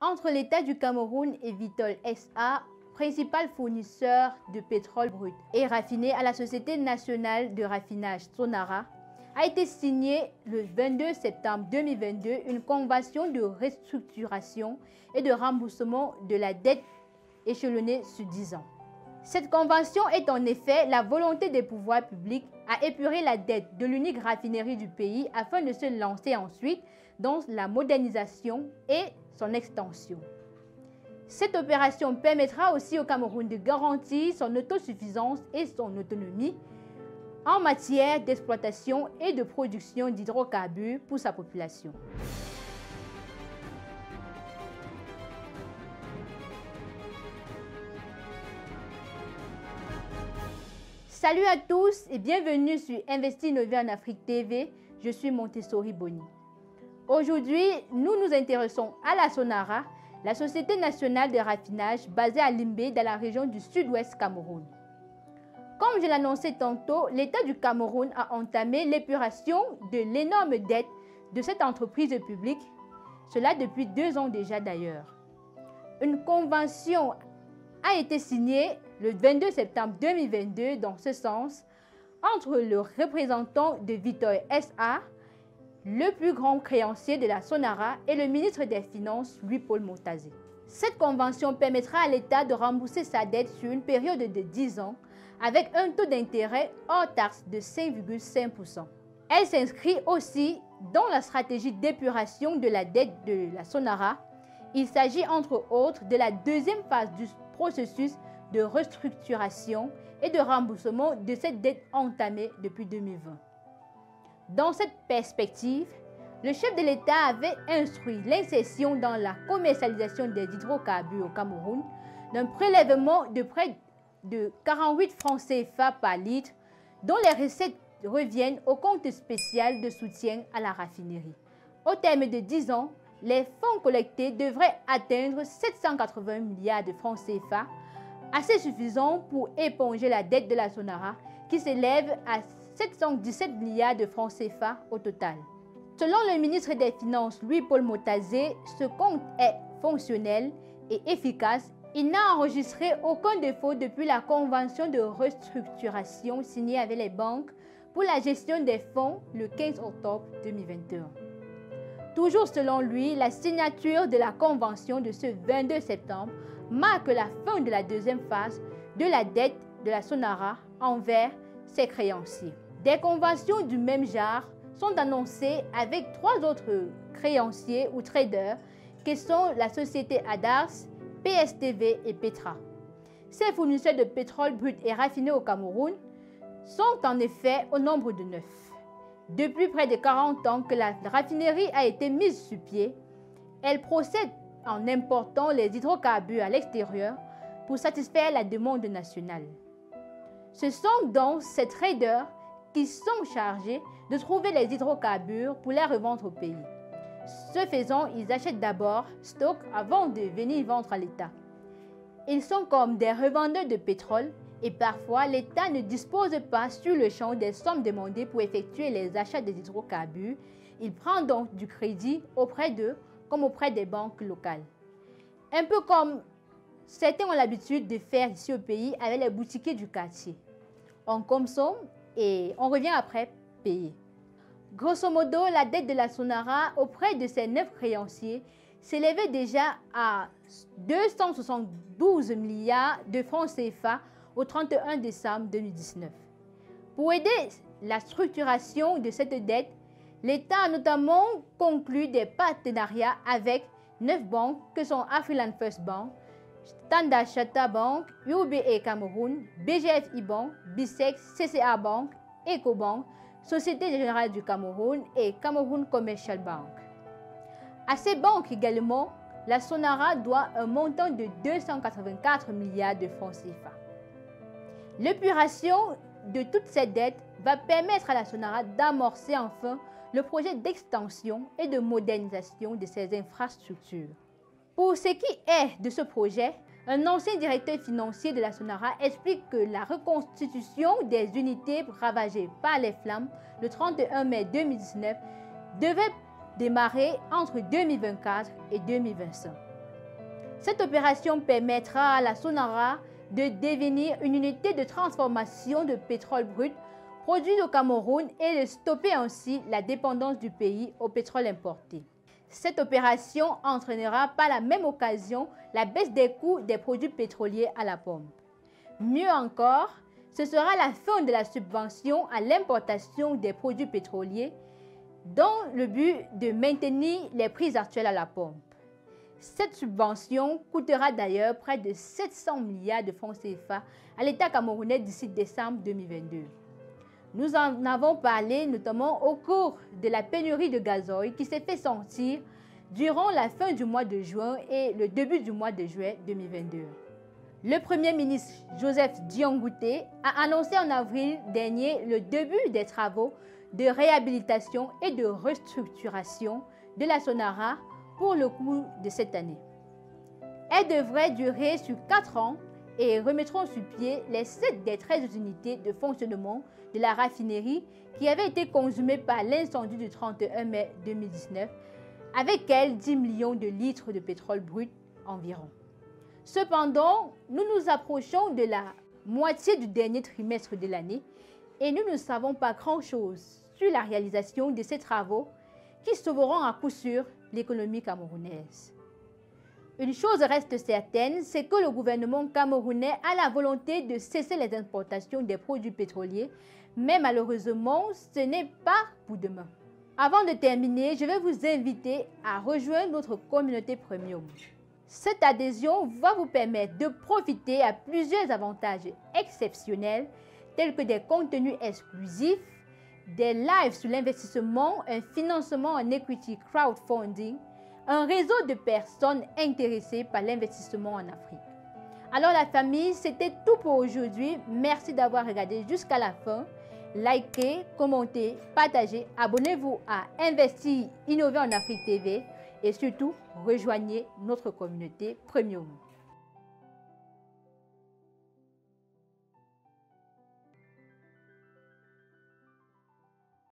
entre l'État du Cameroun et Vitol SA, principal fournisseur de pétrole brut et raffiné à la Société nationale de raffinage Sonara, a été signée le 22 septembre 2022 une convention de restructuration et de remboursement de la dette échelonnée sur 10 ans. Cette convention est en effet la volonté des pouvoirs publics à épurer la dette de l'unique raffinerie du pays afin de se lancer ensuite dans la modernisation et son extension. Cette opération permettra aussi au Cameroun de garantir son autosuffisance et son autonomie en matière d'exploitation et de production d'hydrocarbures pour sa population. Salut à tous et bienvenue sur Investir Innover en Afrique TV. Je suis Montessori Boni. Aujourd'hui, nous nous intéressons à la Sonara, la Société nationale de raffinage basée à Limbé dans la région du sud-ouest Cameroun. Comme je l'annonçais tantôt, l'État du Cameroun a entamé l'épuration de l'énorme dette de cette entreprise publique, cela depuis 2 ans déjà d'ailleurs. Une convention a été signée le 22 septembre 2022 dans ce sens entre le représentant de Vitol SA, le plus grand créancier de la Sonara, et le ministre des Finances, Louis-Paul Montazé. Cette convention permettra à l'État de rembourser sa dette sur une période de 10 ans avec un taux d'intérêt hors taxe de 5,5%. Elle s'inscrit aussi dans la stratégie d'épuration de la dette de la Sonara. Il s'agit entre autres de la deuxième phase du processus de restructuration et de remboursement de cette dette entamée depuis 2020. Dans cette perspective, le chef de l'État avait instruit l'insertion dans la commercialisation des hydrocarbures au Cameroun d'un prélèvement de près de 48 francs CFA par litre, dont les recettes reviennent au compte spécial de soutien à la raffinerie. Au terme de 10 ans, les fonds collectés devraient atteindre 780 milliards de francs CFA, assez suffisant pour éponger la dette de la Sonara qui s'élève à 717 milliards de francs CFA au total. Selon le ministre des Finances Louis-Paul Montazé, ce compte est fonctionnel et efficace. Il n'a enregistré aucun défaut depuis la convention de restructuration signée avec les banques pour la gestion des fonds le 15 octobre 2021. Toujours selon lui, la signature de la convention de ce 22 septembre marque la fin de la deuxième phase de la dette de la Sonara envers ses créanciers. Des conventions du même genre sont annoncées avec 3 autres créanciers ou traders qui sont la société Adars, PSTV et Petra. Ces fournisseurs de pétrole brut et raffiné au Cameroun sont en effet au nombre de 9. Depuis près de 40 ans que la raffinerie a été mise sur pied, elle procède en important les hydrocarbures à l'extérieur pour satisfaire la demande nationale. Ce sont donc ces traders qui sont chargés de trouver les hydrocarbures pour les revendre au pays. Ce faisant, ils achètent d'abord stock avant de venir vendre à l'État. Ils sont comme des revendeurs de pétrole et parfois l'État ne dispose pas sur le champ des sommes demandées pour effectuer les achats des hydrocarbures. Il prend donc du crédit auprès d'eux comme auprès des banques locales. Un peu comme certains ont l'habitude de faire ici au pays avec les boutiquiers du quartier. On consomme et on revient après payer. Grosso modo, la dette de la Sonara auprès de ses 9 créanciers s'élevait déjà à 272 milliards de francs CFA au 31 décembre 2019. Pour aider la structuration de cette dette, l'État a notamment conclu des partenariats avec 9 banques que sont Afriland First Bank, Standard Chartered Bank, UBA Cameroun, BGF Iban, BISEX, CCA Bank, EcoBank, Société Générale du Cameroun et Cameroun Commercial Bank. À ces banques également, la Sonara doit un montant de 284 milliards de francs CFA. L'épuration de toutes ces dettes va permettre à la Sonara d'amorcer enfin le projet d'extension et de modernisation de ses infrastructures. Pour ce qui est de ce projet, un ancien directeur financier de la Sonara explique que la reconstitution des unités ravagées par les flammes le 31 mai 2019 devait démarrer entre 2024 et 2025. Cette opération permettra à la Sonara de devenir une unité de transformation de pétrole brut produit au Cameroun et de stopper ainsi la dépendance du pays au pétrole importé. Cette opération entraînera par la même occasion la baisse des coûts des produits pétroliers à la pompe. Mieux encore, ce sera la fin de la subvention à l'importation des produits pétroliers dans le but de maintenir les prix actuels à la pompe. Cette subvention coûtera d'ailleurs près de 700 milliards de francs CFA à l'État camerounais d'ici décembre 2022. Nous en avons parlé notamment au cours de la pénurie de gazoil qui s'est fait sentir durant la fin du mois de juin et le début du mois de juillet 2022. Le Premier ministre Joseph Dion-Ngouté a annoncé en avril dernier le début des travaux de réhabilitation et de restructuration de la Sonara pour le cours de cette année. Elle devrait durer sur 4 ans et remettront sur pied les 7 des 13 unités de fonctionnement de la raffinerie qui avaient été consumées par l'incendie du 31 mai 2019, avec elle 10 millions de litres de pétrole brut environ. Cependant, nous nous approchons de la moitié du dernier trimestre de l'année et nous ne savons pas grand-chose sur la réalisation de ces travaux qui sauveront à coup sûr l'économie camerounaise. Une chose reste certaine, c'est que le gouvernement camerounais a la volonté de cesser les importations des produits pétroliers, mais malheureusement, ce n'est pas pour demain. Avant de terminer, je vais vous inviter à rejoindre notre communauté premium. Cette adhésion va vous permettre de profiter à plusieurs avantages exceptionnels tels que des contenus exclusifs, des lives sur l'investissement, un financement en equity crowdfunding, un réseau de personnes intéressées par l'investissement en Afrique. Alors la famille, c'était tout pour aujourd'hui. Merci d'avoir regardé jusqu'à la fin. Likez, commentez, partagez, abonnez-vous à Investir, Innover en Afrique TV et surtout, rejoignez notre communauté Premium.